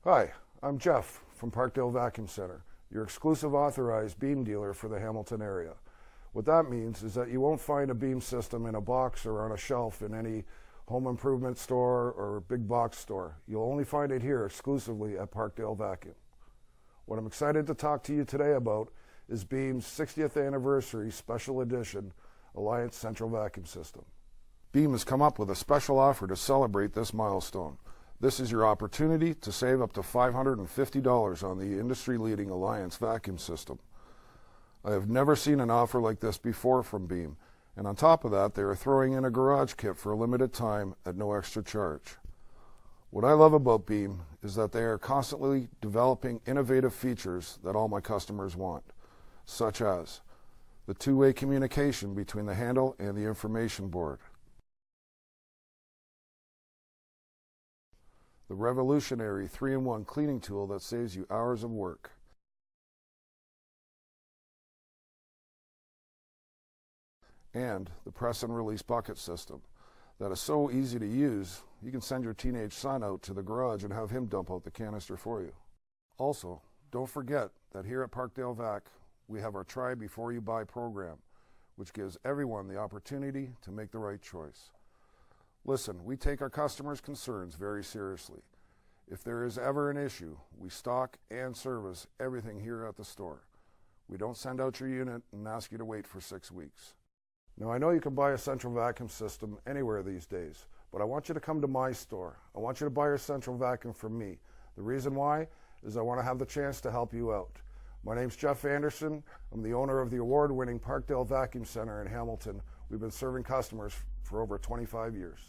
Hi, I'm Jeff from PARKDALE Vacuum Center, your exclusive authorized beam dealer for the Hamilton area. What that means is that you won't find a beam system in a box or on a shelf in any home improvement store or big box store. You'll only find it here exclusively at PARKDALE Vacuum. What I'm excited to talk to you today about is Beam's 60th anniversary special edition Alliance Central Vacuum System. Beam has come up with a special offer to celebrate this milestone. This is your opportunity to save up to $550 on the industry-leading Alliance vacuum system. I have never seen an offer like this before from Beam, and on top of that, they are throwing in a garage kit for a limited time at no extra charge. What I love about Beam is that they are constantly developing innovative features that all my customers want, such as the two-way communication between the handle and the information board, the revolutionary 3-in-1 cleaning tool that saves you hours of work, and the press and release bucket system that is so easy to use you can send your teenage son out to the garage and have him dump out the canister for you. Also, don't forget that here at PARKDALE Vac we have our Try Before You Buy program, which gives everyone the opportunity to make the right choice. Listen, we take our customers' concerns very seriously. If there is ever an issue, we stock and service everything here at the store. We don't send out your unit and ask you to wait for 6 weeks. Now, I know you can buy a central vacuum system anywhere these days, but I want you to come to my store. I want you to buy your central vacuum from me. The reason why is I want to have the chance to help you out. My name's Jeff Anderson. I'm the owner of the award-winning PARKDALE Vacuum Center in Hamilton. We've been serving customers for over 25 years.